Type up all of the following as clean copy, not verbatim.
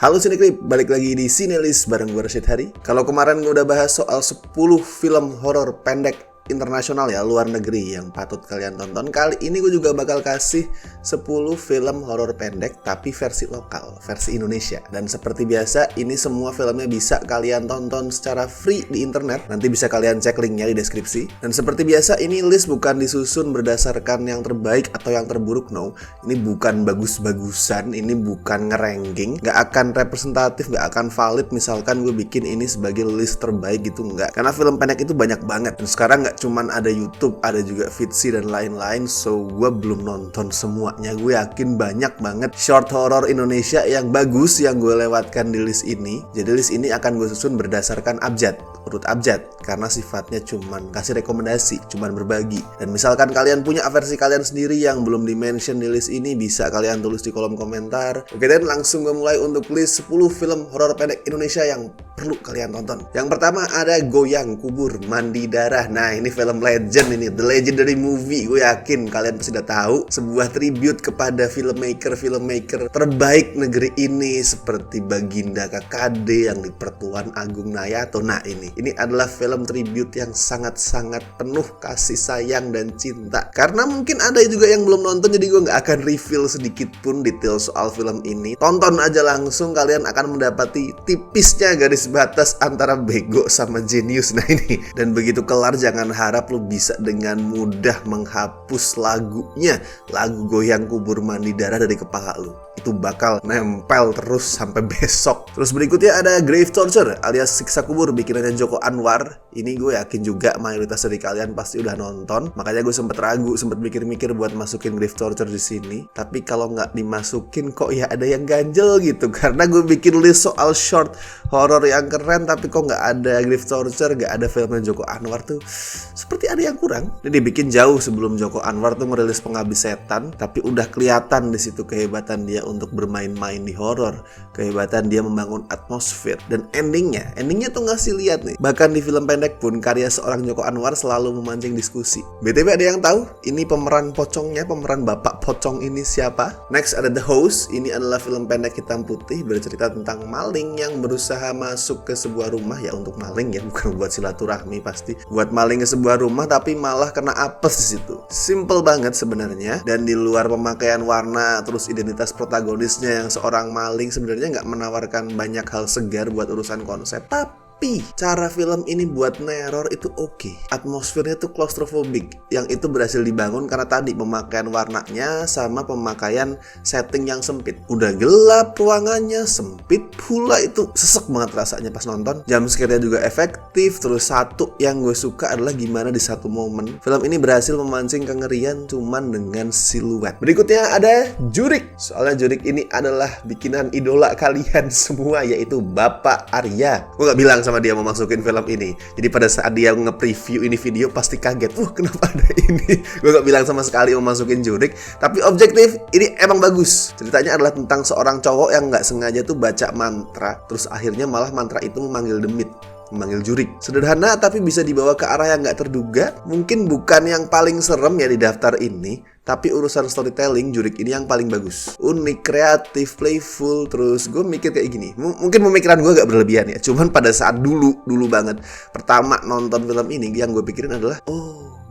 Halo Cineklip, balik lagi di Cinelist bareng gue Rashid Hari. Kalau kemarin gue udah bahas soal 10 film horor pendek internasional ya, luar negeri yang patut kalian tonton, kali ini gue juga bakal kasih 10 film horor pendek tapi versi lokal, versi Indonesia. Dan seperti biasa, ini semua filmnya bisa kalian tonton secara free di internet. Nanti bisa kalian cek linknya di deskripsi. Dan seperti biasa, ini list bukan disusun berdasarkan yang terbaik atau yang terburuk, no. Ini bukan bagus-bagusan, ini bukan ngeranking, gak akan representatif, gak akan valid misalkan gue bikin ini sebagai list terbaik gitu, enggak. Karena film pendek itu banyak banget. Dan sekarang gak cuman ada YouTube, ada juga Vidsi dan lain-lain. So gue belum nonton semuanya. Gue yakin banyak banget short horror Indonesia yang bagus yang gue lewatkan di list ini. Jadi list ini akan gue susun berdasarkan abjad, urut abjad, karena sifatnya cuman kasih rekomendasi, cuman berbagi. Dan misalkan kalian punya versi kalian sendiri yang belum di-mention di list ini, bisa kalian tulis di kolom komentar. Oke, dan langsung gue mulai untuk list 10 film horor pendek Indonesia yang perlu kalian tonton. Yang pertama ada Goyang Kubur Mandi Darah. Nah, ini film legend, ini The Legendary Movie. Gue yakin kalian pasti udah tahu, sebuah tribute kepada filmmaker terbaik negeri ini seperti Baginda KKD yang di Pertuan Agung Nayato. Nah, ini adalah film tribute yang sangat-sangat penuh kasih sayang dan cinta. Karena mungkin ada juga yang belum nonton, jadi gue gak akan reveal sedikit pun detail soal film ini. Tonton aja langsung, kalian akan mendapati tipisnya garis batas antara bego sama jenius. Nah ini, dan begitu kelar jangan harap lu bisa dengan mudah menghapus lagunya, lagu Goyang Kubur Mandi Darah dari kepala lu. Itu bakal nempel terus sampai besok. Terus berikutnya ada Grave Torture alias Siksa Kubur bikinannya Joko Anwar. Ini gue yakin juga mayoritas dari kalian pasti udah nonton. Makanya gue sempet ragu, sempet mikir-mikir buat masukin Grave Torture di sini. Tapi kalau nggak dimasukin kok ya ada yang ganjel gitu. Karena gue bikin list soal short horror yang keren, tapi kok nggak ada Grave Torture, nggak ada filmnya Joko Anwar tuh. Seperti ada yang kurang. Ini dibikin jauh sebelum Joko Anwar tuh merilis Pengabdi Setan, tapi udah kelihatan di situ kehebatan dia untuk bermain-main di horor, kehebatan dia membangun atmosfer, dan endingnya tuh ngasih lihat nih. Bahkan di film pendek pun karya seorang Joko Anwar selalu memancing diskusi. BTW ada yang tahu ini pemeran pocongnya, pemeran bapak pocong ini siapa? Next ada The Host. Ini adalah film pendek hitam putih bercerita tentang maling yang berusaha masuk ke sebuah rumah, ya untuk maling ya, bukan buat silaturahmi pasti. Buat maling ke sebuah rumah tapi malah kena apes di situ. Simple banget sebenarnya, dan di luar pemakaian warna terus identitas protagonisnya yang seorang maling sebenarnya nggak menawarkan banyak hal segar buat urusan konsep. Tapi cara film ini buat neror itu oke. Atmosfernya tuh claustrophobic, yang itu berhasil dibangun karena tadi pemakaian warnanya sama pemakaian setting yang sempit. Udah gelap ruangannya, sempit pula, itu sesek banget rasanya pas nonton. Jump scare-nya juga efektif. Terus satu yang gue suka adalah gimana di satu momen film ini berhasil memancing kengerian cuman dengan siluet. Berikutnya ada Jurik. Soalnya Jurik ini adalah bikinan idola kalian semua, yaitu Bapak Arya. Gue gak bilang sama dia mau masukin film ini. Jadi pada saat dia nge-preview ini video pasti kaget. Kenapa ada ini? Gue gak bilang sama sekali mau masukin Jurik. Tapi objektif, ini emang bagus. Ceritanya adalah tentang seorang cowok yang gak sengaja tuh baca mantra, terus akhirnya malah mantra itu memanggil demit, memanggil jurik. Sederhana tapi bisa dibawa ke arah yang gak terduga. Mungkin bukan yang paling serem ya di daftar ini, tapi urusan storytelling Jurik ini yang paling bagus. Unik, kreatif, playful. Terus gue mikir kayak gini, mungkin pemikiran gue agak berlebihan ya, cuman pada saat dulu banget pertama nonton film ini, yang gue pikirin adalah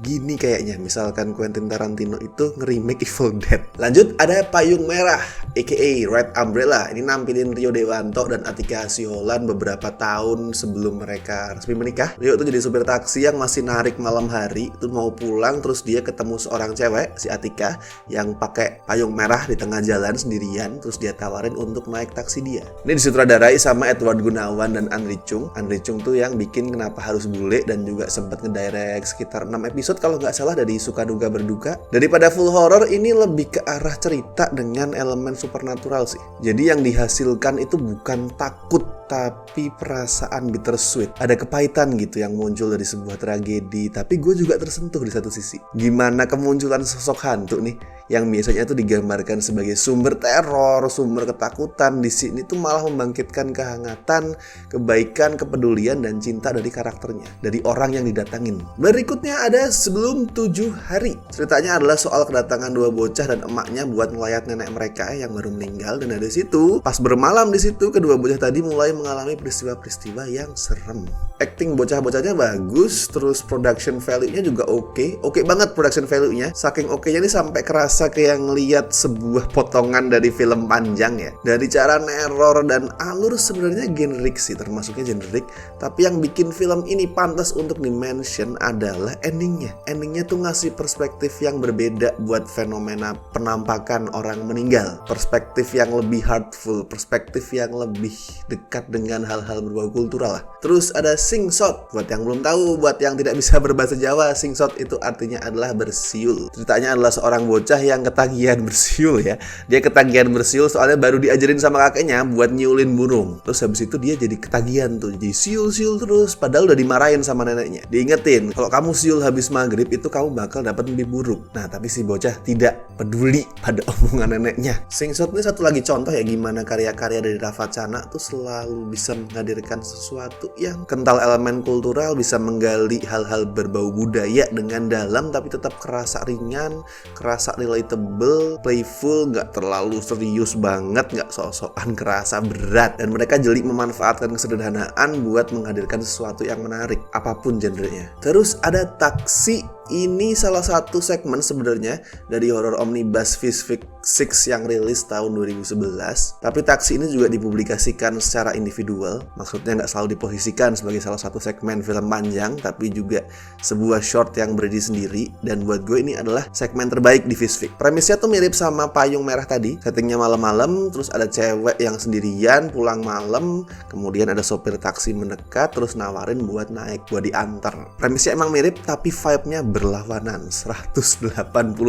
gini kayaknya misalkan Quentin Tarantino itu nge-remake Evil Dead. Lanjut ada Payung Merah aka Red Umbrella. Ini nampilin Rio Dewanto dan Atika Siholan beberapa tahun sebelum mereka resmi menikah. Rio tuh jadi supir taksi yang masih narik malam hari, itu mau pulang, terus dia ketemu seorang cewek, si Atika, yang pakai payung merah di tengah jalan sendirian. Terus dia tawarin untuk naik taksi dia. Ini disutradarai sama Edward Gunawan dan Andri Chung. Andri Chung tuh yang bikin Kenapa Harus Bule dan juga sempat ngedirect sekitar 6 episode kalau nggak salah dari Suka Duga Berduka. Daripada full horror, ini lebih ke arah cerita dengan elemen supernatural sih. Jadi yang dihasilkan itu bukan takut, tapi perasaan bittersweet. Ada kepahitan gitu yang muncul dari sebuah tragedi, tapi gue juga tersentuh di satu sisi. Gimana kemunculan sosok hantu nih yang biasanya tuh digambarkan sebagai sumber teror, sumber ketakutan, di sini tuh malah membangkitkan kehangatan, kebaikan, kepedulian, dan cinta dari karakternya, dari orang yang didatangin. Berikutnya ada Sebelum 7 Hari. Ceritanya adalah soal kedatangan dua bocah dan emaknya buat melayat nenek mereka yang baru meninggal, dan dari situ, pas bermalam di situ, kedua bocah tadi mulai mengalami peristiwa-peristiwa yang serem. Acting bocah-bocahnya bagus, terus production value-nya juga oke banget production value-nya. Saking oke-nya nih sampai kerasa kayak ngeliat sebuah potongan dari film panjang ya. Dari cara neror dan alur sebenarnya generik sih, termasuknya generik. Tapi yang bikin film ini pantas untuk di-mention adalah endingnya. Endingnya tuh ngasih perspektif yang berbeda buat fenomena penampakan orang meninggal. Perspektif yang lebih heartful, perspektif yang lebih dekat dengan hal-hal berbau kultural lah. Terus ada Singsot. Buat yang belum tahu, buat yang tidak bisa berbahasa Jawa, Singsot itu artinya adalah bersiul. Ceritanya adalah seorang bocah yang ketagihan bersiul ya. Dia ketagihan bersiul soalnya baru diajarin sama kakeknya buat nyiulin burung. Terus habis itu dia jadi ketagihan tuh, jadi siul-siul terus. Padahal udah dimarahin sama neneknya. Diingetin, kalau kamu siul habis maghrib itu kamu bakal dapat mimpi buruk. Nah, tapi si bocah tidak peduli pada omongan neneknya. Singsot ini satu lagi contoh ya gimana karya-karya dari Rafa Chana tuh selalu bisa menghadirkan sesuatu yang kental elemen kultural, bisa menggali hal-hal berbau budaya dengan dalam tapi tetap kerasa ringan, kerasa relatable, playful, gak terlalu serius banget, gak sok-sokan kerasa berat. Dan mereka jeli memanfaatkan kesederhanaan buat menghadirkan sesuatu yang menarik, apapun genrenya. Terus ada Taksi. Ini salah satu segmen sebenarnya dari horor omnibus Fish Fix 6 yang rilis tahun 2011. Tapi Taksi ini juga dipublikasikan secara individual. Maksudnya nggak selalu diposisikan sebagai salah satu segmen film panjang, tapi juga sebuah short yang berdiri sendiri. Dan buat gue ini adalah segmen terbaik di Fish Fix. Premisnya tuh mirip sama Payung Merah tadi. Settingnya malam-malam, terus ada cewek yang sendirian pulang malam, kemudian ada sopir taksi mendekat, terus nawarin buat naik, buat diantar. Premisnya emang mirip, tapi vibe-nya berlawanan 180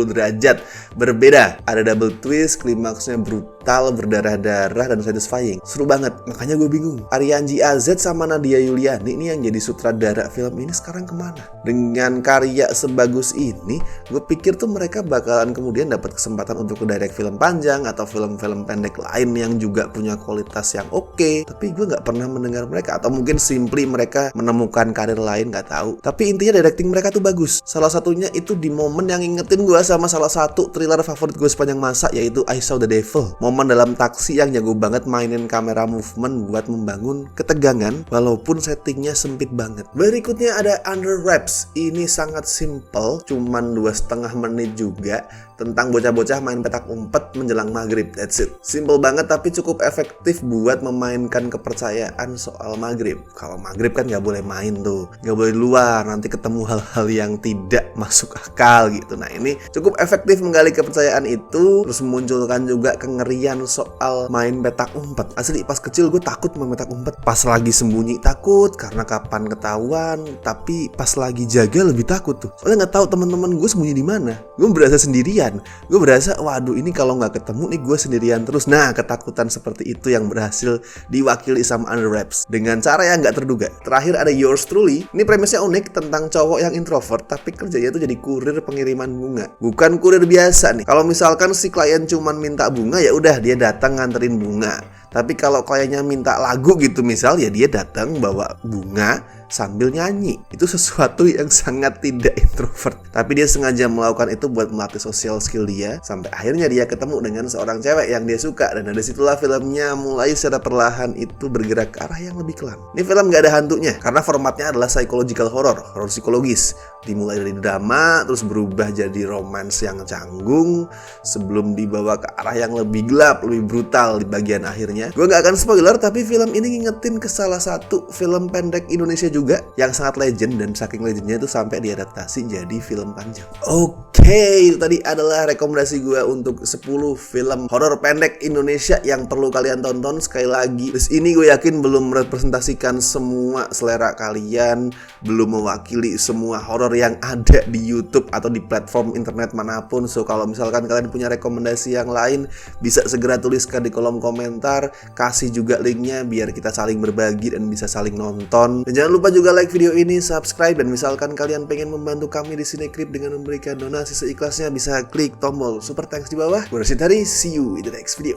derajat berbeda. Ada double twist, klimaksnya brutal, berdarah-darah, dan satisfying. Seru banget, makanya gue bingung. Arianji AZ sama Nadia Yuliani ini yang jadi sutradara film ini sekarang kemana? Dengan karya sebagus ini, gue pikir tuh mereka bakalan kemudian dapat kesempatan untuk direct film panjang atau film-film pendek lain yang juga punya kualitas yang oke. Tapi gue gak pernah mendengar mereka, atau mungkin simply mereka menemukan karir lain, gak tahu. Tapi intinya directing mereka tuh bagus. Salah satunya itu di momen yang ngingetin gue sama salah satu thriller favorit gue sepanjang masa, yaitu I Saw the Devil. Momen dalam taksi yang jago banget mainin kamera movement buat membangun ketegangan walaupun settingnya sempit banget. Berikutnya ada Under Wraps. Ini sangat simple, cuman 2,5 menit juga, tentang bocah-bocah main petak umpet menjelang maghrib. That's it. Simple banget tapi cukup efektif buat memainkan kepercayaan soal maghrib. Kalau maghrib kan gak boleh main tuh, gak boleh di luar, nanti ketemu hal-hal yang tidak masuk akal gitu. Nah, ini cukup efektif menggali kepercayaan itu, terus memunculkan juga kengerian soal main petak umpet. Asli pas kecil gue takut main petak umpet. Pas lagi sembunyi takut karena kapan ketahuan, tapi pas lagi jaga lebih takut tuh. Soalnya nggak tahu teman-teman gue sembunyi di mana. Gue berasa sendirian. Gue berasa waduh ini kalau nggak ketemu nih gue sendirian terus. Nah, ketakutan seperti itu yang berhasil diwakili sama Under Wraps dengan cara yang nggak terduga. Terakhir ada Yours Truly. Ini premisnya unik tentang cowok yang introvert tapi kerjanya tuh jadi kurir pengiriman bunga. Bukan kurir biasa nih. Kalau misalkan si klien cuman minta bunga, ya udah dia datang nganterin bunga. Tapi kalau kliennya minta lagu gitu misal, ya dia datang bawa bunga sambil nyanyi. Itu sesuatu yang sangat tidak introvert. Tapi dia sengaja melakukan itu buat melatih social skill dia, sampai akhirnya dia ketemu dengan seorang cewek yang dia suka. Dan dari situlah filmnya mulai secara perlahan itu bergerak ke arah yang lebih kelam. Ini film gak ada hantunya, karena formatnya adalah psychological horror, horror psikologis. Dimulai dari drama, terus berubah jadi romance yang canggung, sebelum dibawa ke arah yang lebih gelap, lebih brutal di bagian akhirnya. Gue gak akan spoiler, tapi film ini ngingetin ke salah satu film pendek Indonesia juga yang sangat legend, dan saking legendnya itu sampai diadaptasi jadi film panjang. Oke, itu tadi adalah rekomendasi gue untuk 10 film horor pendek Indonesia yang perlu kalian tonton. Sekali lagi, terus ini gue yakin belum merepresentasikan semua selera kalian, belum mewakili semua horor yang ada di YouTube atau di platform internet manapun. So kalau misalkan kalian punya rekomendasi yang lain, bisa segera tuliskan di kolom komentar, kasih juga linknya biar kita saling berbagi dan bisa saling nonton. Dan jangan lupa lupa juga like video ini, subscribe, dan misalkan kalian pengen membantu kami di Cinecrip dengan memberikan donasi seikhlasnya, bisa klik tombol super thanks di bawah. Gue Rashid Hari, see you in the next video.